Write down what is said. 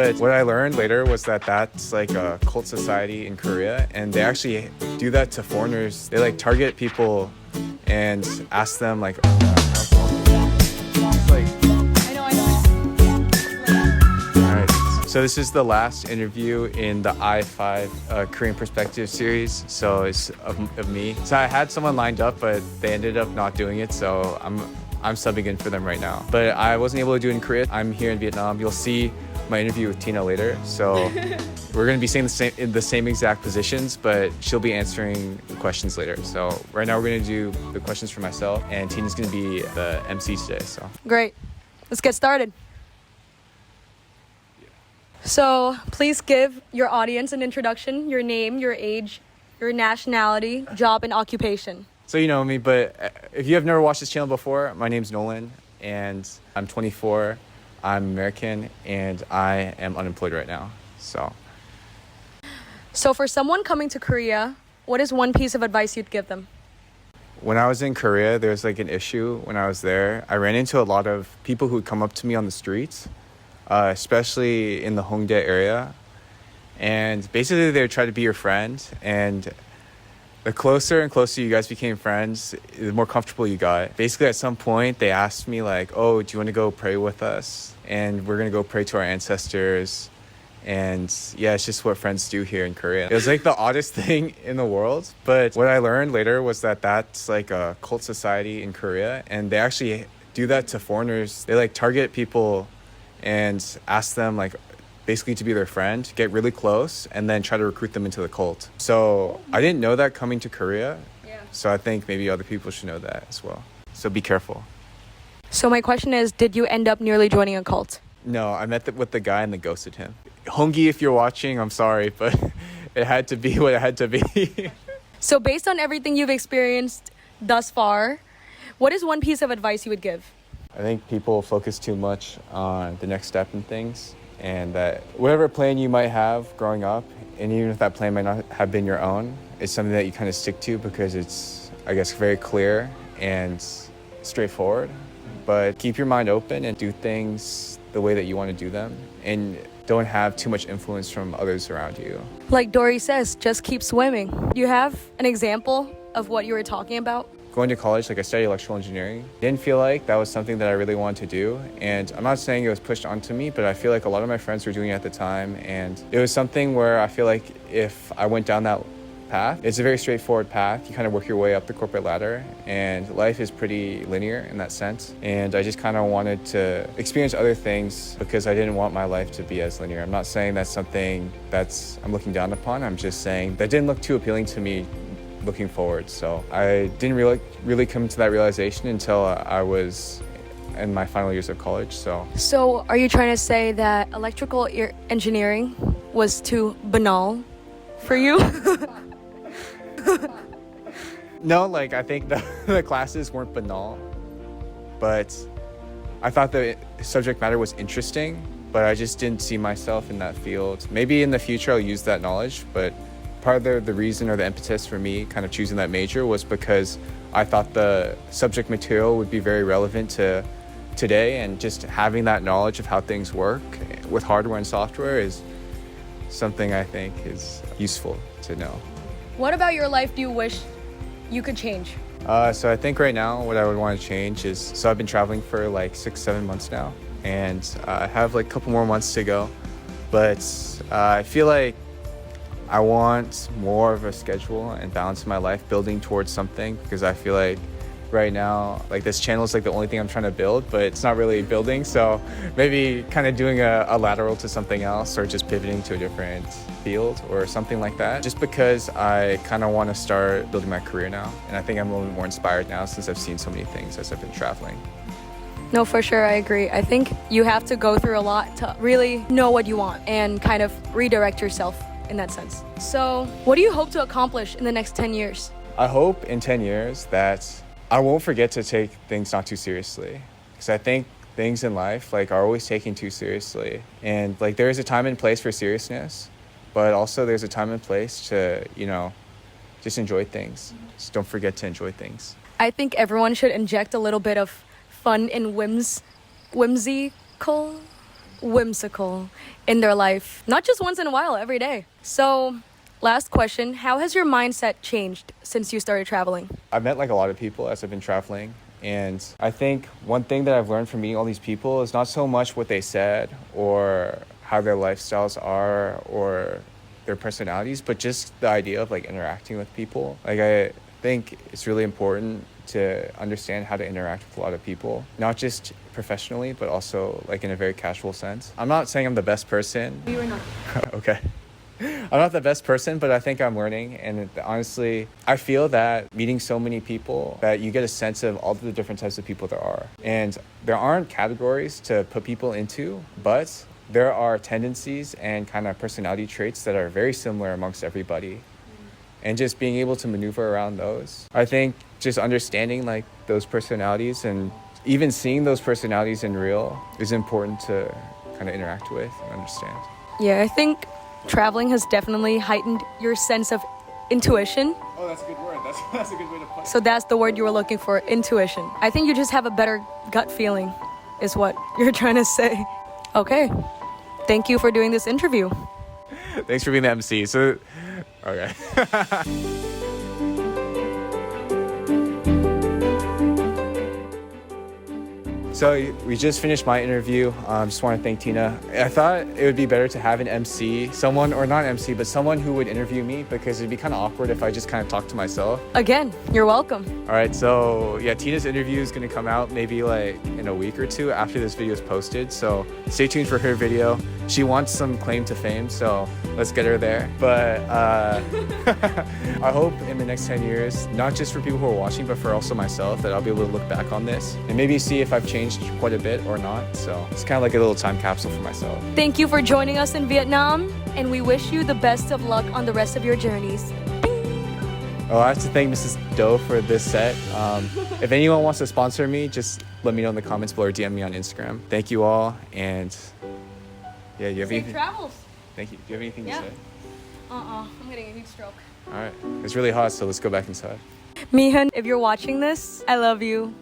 But what I learned later was that that's like a cult society in Korea, and they actually do that to foreigners. They like target people and ask them like, it's like, I know. all right. So this is the last interview in the I5 Korean Perspective series. So it's of me. So I had someone lined up, but they ended up not doing it. So I'm subbing in for them right now. But I wasn't able to do it in Korea. I'm here in Vietnam. You'll see my interview with Tina later. So we're going to be saying in the same exact positions, but she'll be answering the questions later. So right now we're going to do the questions for myself, and Tina's going to be the MC today. So Great. Let's get started. So please give your audience an introduction, your name, your age, your nationality, job, and occupation. So you know me, but if you have never watched this channel before, my name's Nolan, and I'm 24. I'm American, and I am unemployed right now. So for someone coming to Korea, what is one piece of advice you'd give them? When I was in Korea, there was like an issue when I was there. I ran into a lot of people who would come up to me on the streets, especially in the Hongdae area. And basically they would try to be your friend. And the closer and closer you guys became friends, the more comfortable you got. Basically at some point they asked me like, oh, do you want to go pray with us? And we're going to go pray to our ancestors. And yeah, it's just what friends do here in Korea. It was like the oddest thing in the world. But what I learned later was that that's like a cult society in Korea. And they actually do that to foreigners. They like target people and ask them like basically to be their friend, get really close, and then try to recruit them into the cult. So I didn't know that coming to Korea. Yeah. So I think maybe other people should know that as well. So be careful. So my question is, did you end up nearly joining a cult? No, I met with the guy and then ghosted him. Hongi, if you're watching, I'm sorry, but it had to be what it had to be. So based on everything you've experienced thus far, what is one piece of advice you would give? I think people focus too much on the next step in things, and that whatever plan you might have growing up, and even if that plan might not have been your own, it's something that you kind of stick to because it's, I guess, very clear and straightforward. But keep your mind open and do things the way that you want to do them, and don't have too much influence from others around you. Like Dory says, just keep swimming. Do you have an example of what you were talking about? Going to college, like I studied electrical engineering, didn't feel like that was something that I really wanted to do. And I'm not saying it was pushed onto me, but I feel like a lot of my friends were doing it at the time. And it was something where I feel like if I went down that path, it's a very straightforward path. You kind of work your way up the corporate ladder, and life is pretty linear in that sense. And I just kind of wanted to experience other things because I didn't want my life to be as linear. I'm not saying that's something I'm looking down upon. I'm just saying that didn't look too appealing to me looking forward. So I didn't really come to that realization until I was in my final years of college. So are you trying to say that electrical engineering was too banal for you? No, like I think the classes weren't banal, but I thought the subject matter was interesting, but I just didn't see myself in that field. Maybe in the future I'll use that knowledge, but part of the reason or the impetus for me kind of choosing that major was because I thought the subject material would be very relevant to today, and just having that knowledge of how things work with hardware and software is something I think is useful to know. What about your life do you wish you could change? So I think right now what I would want to change is, so I've been traveling for like 6-7 months now, and I have like a couple more months to go, but I feel like I want more of a schedule and balance in my life, building towards something, because I feel like right now, like this channel is like the only thing I'm trying to build, but it's not really building. So maybe kind of doing a lateral to something else, or just pivoting to a different field or something like that. Just because I kind of want to start building my career now. And I think I'm a little bit more inspired now since I've seen so many things as I've been traveling. No, for sure, I agree. I think you have to go through a lot to really know what you want and kind of redirect yourself in that sense. So what do you hope to accomplish in the next 10 years? I hope in 10 years that I won't forget to take things not too seriously, because I think things in life like are always taken too seriously, and like there is a time and place for seriousness, but also there's a time and place to, you know, just enjoy things. Just don't forget to enjoy things. I think everyone should inject a little bit of fun and whimsical. whimsical in their life, not just once in a while, every day. So, last question, how has your mindset changed since you started traveling? I've met like a lot of people as I've been traveling. And I think one thing that I've learned from meeting all these people is not so much what they said or how their lifestyles are or their personalities, but just the idea of like interacting with people. Like I think it's really important to understand how to interact with a lot of people, not just professionally, but also like in a very casual sense. I'm not saying I'm the best person. You are not. Okay. I'm not the best person, but I think I'm learning. And honestly, I feel that meeting so many people that you get a sense of all the different types of people there are. And there aren't categories to put people into, but there are tendencies and kind of personality traits that are very similar amongst everybody. And just being able to maneuver around those. I think just understanding like those personalities and even seeing those personalities in real is important to kind of interact with and understand. Yeah, I think traveling has definitely heightened your sense of intuition. Oh, that's a good word. That's a good way to put it. So that's the word you were looking for, intuition. I think you just have a better gut feeling, is what you're trying to say. Okay. Thank you for doing this interview. Thanks for being the MC. So, okay. So we just finished my interview. Just want to thank Tina. I thought it would be better to have an MC, someone, or not MC, but someone who would interview me because it'd be kind of awkward if I just kind of talked to myself. Again, you're welcome. All right, so yeah, Tina's interview is going to come out maybe like in a week or two after this video is posted. So stay tuned for her video. She wants some claim to fame, so let's get her there. But I hope in the next 10 years, not just for people who are watching, but for also myself, that I'll be able to look back on this and maybe see if I've changed quite a bit or not. So it's kind of like a little time capsule for myself. Thank you for joining us in Vietnam, and we wish you the best of luck on the rest of your journeys. Oh, I have to thank Mrs. Doe for this set. If anyone wants to sponsor me, just let me know in the comments below or DM me on Instagram. Thank you all, and yeah, you have Safe anything? travels. Thank you. Do you have anything to say? I'm getting a heat stroke. All right. It's really hot, so let's go back inside. Mihan, if you're watching this, I love you.